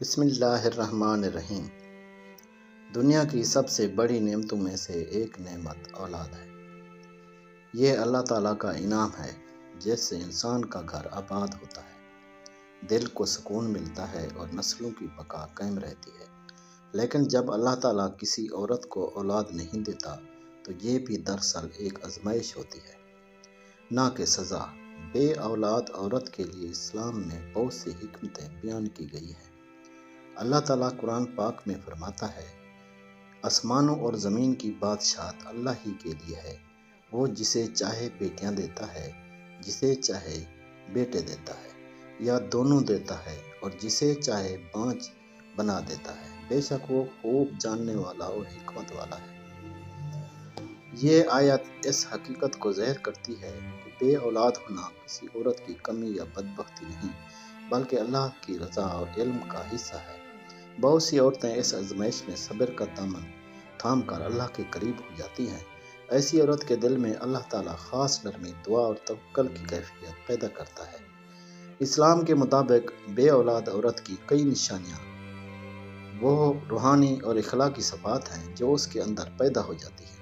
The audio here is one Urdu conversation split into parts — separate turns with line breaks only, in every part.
بسم اللہ الرحمن الرحیم۔ دنیا کی سب سے بڑی نعمتوں میں سے ایک نعمت اولاد ہے۔ یہ اللہ تعالیٰ کا انعام ہے جس سے انسان کا گھر آباد ہوتا ہے، دل کو سکون ملتا ہے اور نسلوں کی بقا قائم رہتی ہے۔ لیکن جب اللہ تعالیٰ کسی عورت کو اولاد نہیں دیتا تو یہ بھی دراصل ایک آزمائش ہوتی ہے، نہ کہ سزا۔ بے اولاد عورت کے لیے اسلام میں بہت سی حکمتیں بیان کی گئی ہیں۔ اللہ تعالیٰ قرآن پاک میں فرماتا ہے، آسمانوں اور زمین کی بادشاہت اللہ ہی کے لیے ہے، وہ جسے چاہے بیٹیاں دیتا ہے، جسے چاہے بیٹے دیتا ہے، یا دونوں دیتا ہے، اور جسے چاہے بانجھ بنا دیتا ہے۔ بے شک وہ خوب جاننے والا اور حکمت والا ہے۔ یہ آیت اس حقیقت کو ظاہر کرتی ہے کہ بے اولاد ہونا کسی عورت کی کمی یا بدبختی نہیں، بلکہ اللہ کی رضا اور علم کا حصہ ہے۔ بہت سی عورتیں اس آزمائش میں صبر کا دامن تھام کر اللہ کے قریب ہو جاتی ہیں۔ ایسی عورت کے دل میں اللہ تعالیٰ خاص نرمی، دعا اور توکل کی کیفیت پیدا کرتا ہے۔ اسلام کے مطابق بے اولاد عورت کی کئی نشانیاں وہ روحانی اور اخلاقی صفات ہیں جو اس کے اندر پیدا ہو جاتی ہیں۔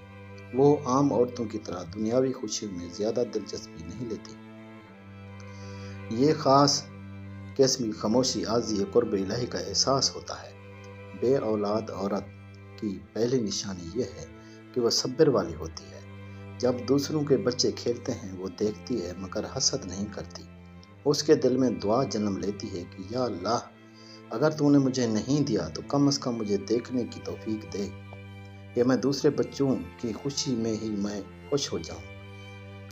وہ عام عورتوں کی طرح دنیاوی خوشیوں میں زیادہ دلچسپی نہیں لیتی۔ یہ خاص قسم کی خاموشی، عاجزی، قرب الہی کا احساس ہوتا ہے۔ بے اولاد عورت کی پہلی نشانی یہ ہے کہ وہ صبر والی ہوتی ہے۔ جب دوسروں کے بچے کھیلتے ہیں وہ دیکھتی ہے مگر حسد نہیں کرتی۔ اس کے دل میں دعا جنم لیتی ہے کہ یا اللہ، اگر تو نے مجھے نہیں دیا تو کم از کم مجھے دیکھنے کی توفیق دے کہ میں دوسرے بچوں کی خوشی میں ہی میں خوش ہو جاؤں۔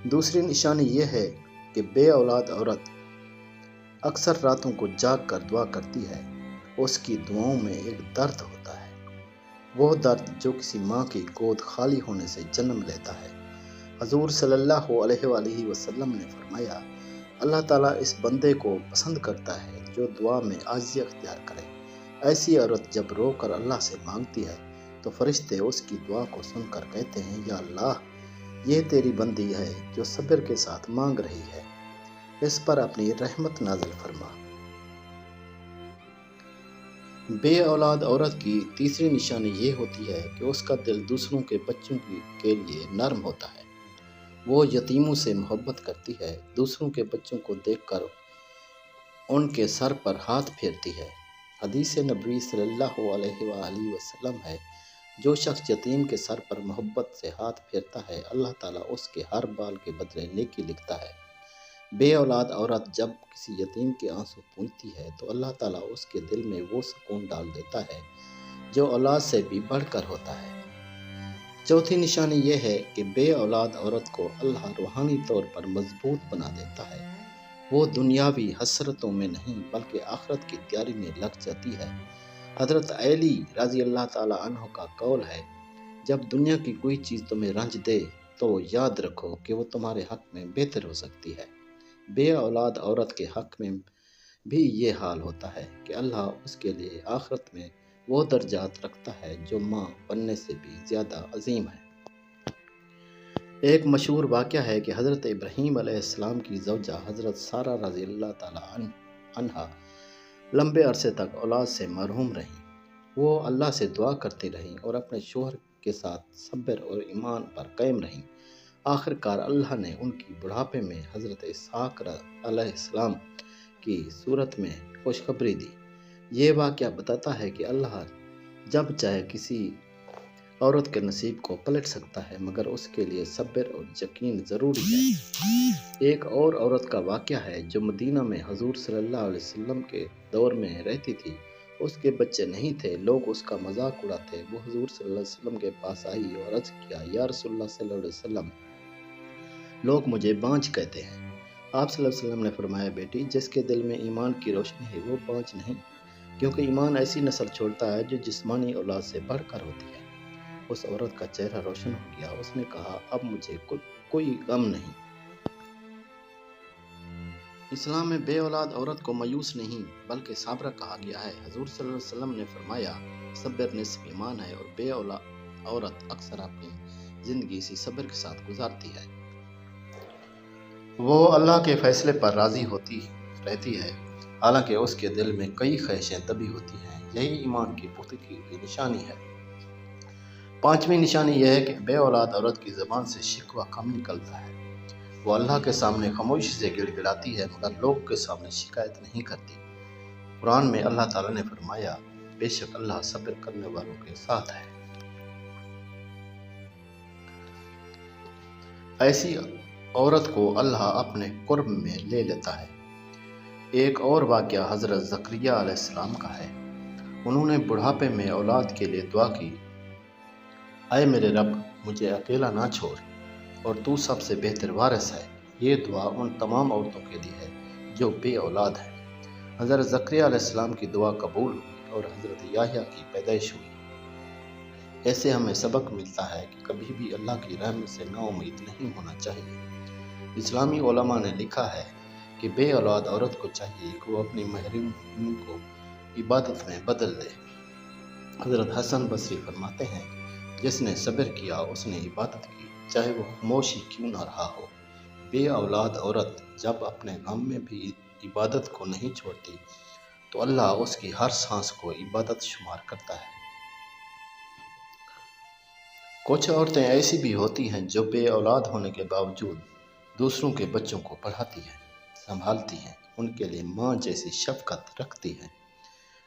دوسری نشانی یہ ہے کہ بے اولاد عورت اکثر راتوں کو جاگ کر دعا کرتی ہے۔ اس کی دعاؤں میں ایک درد ہوتا ہے، وہ درد جو کسی ماں کی گود خالی ہونے سے جنم لیتا ہے۔ حضور صلی اللہ علیہ وآلہ وسلم نے فرمایا، اللہ تعالیٰ اس بندے کو پسند کرتا ہے جو دعا میں عاجزی اختیار کرے۔ ایسی عورت جب رو کر اللہ سے مانگتی ہے تو فرشتے اس کی دعا کو سن کر کہتے ہیں، یا اللہ، یہ تیری بندی ہے جو صبر کے ساتھ مانگ رہی ہے، اس پر اپنی رحمت نازل فرما۔ بے اولاد عورت کی تیسری نشانی یہ ہوتی ہے کہ اس کا دل دوسروں کے بچوں کے لیے نرم ہوتا ہے۔ وہ یتیموں سے محبت کرتی ہے، دوسروں کے بچوں کو دیکھ کر ان کے سر پر ہاتھ پھیرتی ہے۔ حدیث نبوی صلی اللہ علیہ وآلہ وسلم ہے، جو شخص یتیم کے سر پر محبت سے ہاتھ پھیرتا ہے، اللہ تعالیٰ اس کے ہر بال کے بدلے نیکی لکھتا ہے۔ بے اولاد عورت جب کسی یتیم کے آنسو پوچھتی ہے تو اللہ تعالیٰ اس کے دل میں وہ سکون ڈال دیتا ہے جو اولاد سے بھی بڑھ کر ہوتا ہے۔ چوتھی نشانی یہ ہے کہ بے اولاد عورت کو اللہ روحانی طور پر مضبوط بنا دیتا ہے۔ وہ دنیاوی حسرتوں میں نہیں بلکہ آخرت کی تیاری میں لگ جاتی ہے۔ حضرت علی رضی اللہ تعالیٰ عنہ کا قول ہے، جب دنیا کی کوئی چیز تمہیں رنج دے تو یاد رکھو کہ وہ تمہارے حق میں بہتر ہو سکتی ہے۔ بے اولاد عورت کے حق میں بھی یہ حال ہوتا ہے کہ اللہ اس کے لیے آخرت میں وہ درجات رکھتا ہے جو ماں بننے سے بھی زیادہ عظیم ہے۔ ایک مشہور واقعہ ہے کہ حضرت ابراہیم علیہ السلام کی زوجہ حضرت سارہ رضی اللہ تعالیٰ عنہا لمبے عرصے تک اولاد سے محروم رہیں۔ وہ اللہ سے دعا کرتی رہیں اور اپنے شوہر کے ساتھ صبر اور ایمان پر قائم رہیں۔ آخرکار اللہ نے ان کی بڑھاپے میں حضرت اسحاق علیہ السلام کی صورت میں خوشخبری دی۔ یہ واقعہ بتاتا ہے کہ اللہ جب چاہے کسی عورت کے نصیب کو پلٹ سکتا ہے، مگر اس کے لیے صبر اور یقین ضروری ہے۔ ایک اور عورت کا واقعہ ہے جو مدینہ میں حضور صلی اللہ علیہ وسلم کے دور میں رہتی تھی۔ اس کے بچے نہیں تھے، لوگ اس کا مذاق اڑاتے۔ وہ حضور صلی اللہ علیہ وسلم کے پاس آئی اور عرض کیا، یا رسول اللہ صلی اللہ علیہ وسلم، لوگ مجھے بانجھ کہتے ہیں۔ آپ صلی اللہ علیہ وسلم نے فرمایا، بیٹی، جس کے دل میں ایمان کی روشنی ہے وہ بانجھ نہیں، کیونکہ ایمان ایسی نسل چھوڑتا ہے جو جسمانی اولاد سے بڑھ کر ہوتی ہے۔ اس عورت کا چہرہ روشن ہو گیا، اس نے کہا، اب مجھے کوئی غم نہیں۔ اسلام میں بے اولاد عورت کو مایوس نہیں بلکہ صابرہ کہا گیا ہے۔ حضور صلی اللہ علیہ وسلم نے فرمایا، صبر نصف ایمان ہے، اور بے اولاد عورت اکثر اپنی زندگی اسی صبر کے ساتھ گزارتی ہے۔ وہ اللہ کے فیصلے پر راضی ہوتی رہتی ہے حالانکہ اس کے دل میں کئی خواہشیں دبی ہوتی ہیں۔ یہی ایمان کی پختگی کی نشانی ہے۔ پانچویں نشانی یہ ہے کہ بے اولاد عورت کی زبان سے شکوہ کم نکلتا ہے۔ وہ اللہ کے سامنے خاموشی سے گڑ گڑاتی ہے مگر لوگ کے سامنے شکایت نہیں کرتی۔ قرآن میں اللہ تعالیٰ نے فرمایا، بے شک اللہ صبر کرنے والوں کے ساتھ ہے۔ ایسی عورت کو اللہ اپنے قرب میں لے لیتا ہے۔ ایک اور واقعہ حضرت زکریا علیہ السلام کا ہے۔ انہوں نے بڑھاپے میں اولاد کے لیے دعا کی، اے میرے رب مجھے اکیلا نہ چھوڑ اور تو سب سے بہتر وارث ہے۔ یہ دعا ان تمام عورتوں کے لیے ہے جو بے اولاد ہیں۔ حضرت زکریا علیہ السلام کی دعا قبول ہوئی اور حضرت یحییٰ کی پیدائش ہوئی۔ ایسے ہمیں سبق ملتا ہے کہ کبھی بھی اللہ کی رحمت سے نا امید نہیں ہونا چاہیے۔ اسلامی علماء نے لکھا ہے کہ بے اولاد عورت کو چاہیے کہ وہ اپنی محرومی کو عبادت میں بدل دے۔ حضرت حسن بصری فرماتے ہیں، جس نے صبر کیا اس نے عبادت کی، چاہے وہ خاموشی کیوں نہ رہا ہو۔ بے اولاد عورت جب اپنے غم میں بھی عبادت کو نہیں چھوڑتی تو اللہ اس کی ہر سانس کو عبادت شمار کرتا ہے۔ کچھ عورتیں ایسی بھی ہوتی ہیں جو بے اولاد ہونے کے باوجود دوسروں کے بچوں کو پڑھاتی ہیں، سنبھالتی ہیں، ان کے لیے ماں جیسی شفقت رکھتی ہیں۔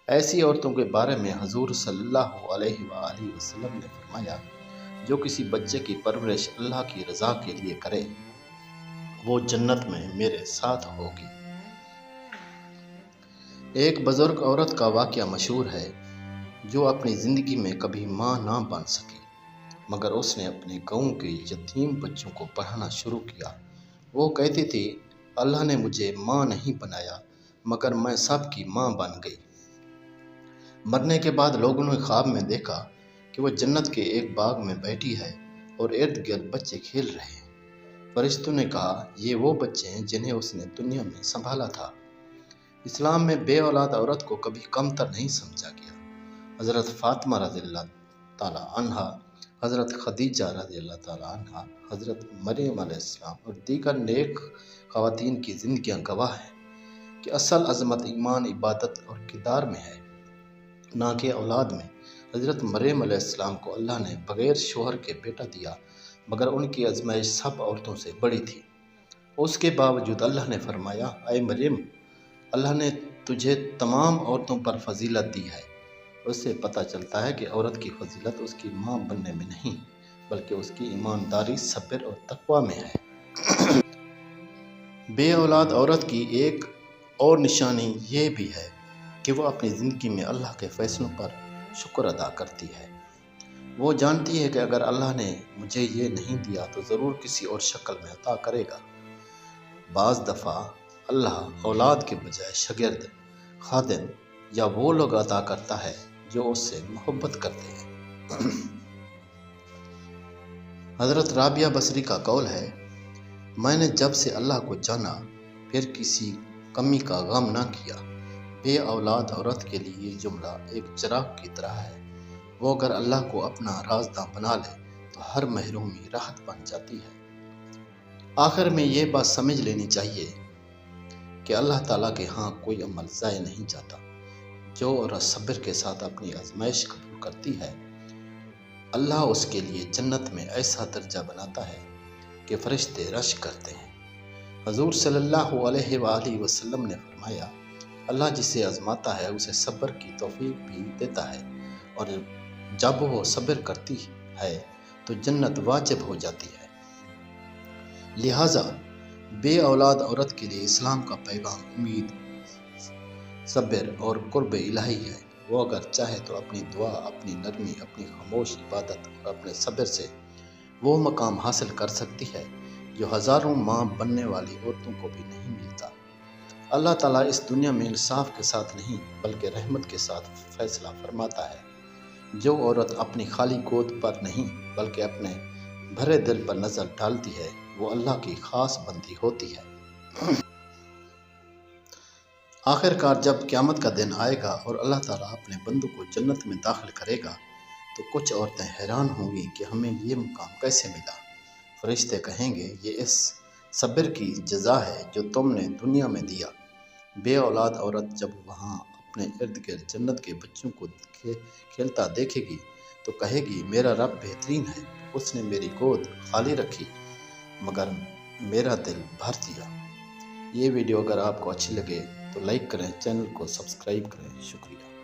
ایسی عورتوں کے بارے میں حضور صلی اللہ علیہ وآلہ وسلم نے فرمایا، جو کسی بچے کی پرورش اللہ کی رضا کے لیے کرے وہ جنت میں میرے ساتھ ہوگی۔ ایک بزرگ عورت کا واقعہ مشہور ہے جو اپنی زندگی میں کبھی ماں نہ بن سکی، مگر اس نے اپنے گاؤں کے یتیم بچوں کو پڑھانا شروع کیا۔ وہ کہتی تھی، اللہ نے مجھے ماں نہیں بنایا مگر میں سب کی ماں بن گئی۔ مرنے کے بعد لوگوں نے خواب میں دیکھا کہ وہ جنت کے ایک باغ میں بیٹھی ہے اور ارد گرد بچے کھیل رہے ہیں۔ فرشتوں نے کہا، یہ وہ بچے ہیں جنہیں اس نے دنیا میں سنبھالا تھا۔ اسلام میں بے اولاد عورت کو کبھی کمتر نہیں سمجھا گیا۔ حضرت فاطمہ رضی اللہ تعالیٰ عنہا، حضرت خدیجہ رضی اللہ تعالیٰ عنہا، حضرت مریم علیہ السلام اور دیگر نیک خواتین کی زندگیاں گواہ ہیں کہ اصل عظمت ایمان، عبادت اور کردار میں ہے، نہ کہ اولاد میں۔ حضرت مریم علیہ السلام کو اللہ نے بغیر شوہر کے بیٹا دیا مگر ان کی آزمائش سب عورتوں سے بڑی تھی۔ اس کے باوجود اللہ نے فرمایا، اے مریم، اللہ نے تجھے تمام عورتوں پر فضیلت دی ہے۔ اس سے پتہ چلتا ہے کہ عورت کی فضیلت اس کی ماں بننے میں نہیں بلکہ اس کی ایمانداری، صبر اور تقوی میں ہے۔ بے اولاد عورت کی ایک اور نشانی یہ بھی ہے کہ وہ اپنی زندگی میں اللہ کے فیصلوں پر شکر ادا کرتی ہے۔ وہ جانتی ہے کہ اگر اللہ نے مجھے یہ نہیں دیا تو ضرور کسی اور شکل میں عطا کرے گا۔ بعض دفعہ اللہ اولاد کے بجائے شاگرد، خادم یا وہ لوگ عطا کرتا ہے جو اس سے محبت کرتے ہیں۔ حضرت رابعہ بصری کا قول ہے، میں نے جب سے اللہ کو جانا پھر کسی کمی کا غم نہ کیا۔ بے اولاد عورت کے لیے یہ جملہ ایک چراغ کی طرح ہے۔ وہ اگر اللہ کو اپنا رازداں بنا لے تو ہر محرومی راحت بن جاتی ہے۔ آخر میں یہ بات سمجھ لینی چاہیے کہ اللہ تعالیٰ کے ہاں کوئی عمل ضائع نہیں جاتا۔ جو عورت صبر کے ساتھ اپنی آزمائش قبول کرتی ہے، اللہ اس کے لیے جنت میں ایسا درجہ بناتا ہے کہ فرشتے رشک کرتے ہیں۔ حضور صلی اللہ علیہ وآلہ وسلم نے فرمایا، اللہ جسے آزماتا ہے اسے صبر کی توفیق بھی دیتا ہے، اور جب وہ صبر کرتی ہے تو جنت واجب ہو جاتی ہے۔ لہٰذا بے اولاد عورت کے لیے اسلام کا پیغام امید، صبر اور قرب الہی ہے۔ وہ اگر چاہے تو اپنی دعا، اپنی نرمی، اپنی خاموش عبادت اور اپنے صبر سے وہ مقام حاصل کر سکتی ہے جو ہزاروں ماں بننے والی عورتوں کو بھی نہیں ملتا۔ اللہ تعالیٰ اس دنیا میں انصاف کے ساتھ نہیں بلکہ رحمت کے ساتھ فیصلہ فرماتا ہے۔ جو عورت اپنی خالی گود پر نہیں بلکہ اپنے بھرے دل پر نظر ڈالتی ہے وہ اللہ کی خاص بندی ہوتی ہے۔ آخر کار جب قیامت کا دن آئے گا اور اللہ تعالیٰ اپنے بندوں کو جنت میں داخل کرے گا تو کچھ عورتیں حیران ہوں گی کہ ہمیں یہ مقام کیسے ملا۔ فرشتے کہیں گے، یہ اس صبر کی جزا ہے جو تم نے دنیا میں دیا۔ بے اولاد عورت جب وہاں اپنے ارد گرد جنت کے بچوں کو کھیلتا دیکھے گی تو کہے گی میرا رب بہترین ہے، اس نے میری گود خالی رکھی مگر میرا دل بھر دیا۔ یہ ویڈیو اگر آپ کو اچھی لگے تو لائک کریں، چینل کو سبسکرائب کریں۔ شکریہ۔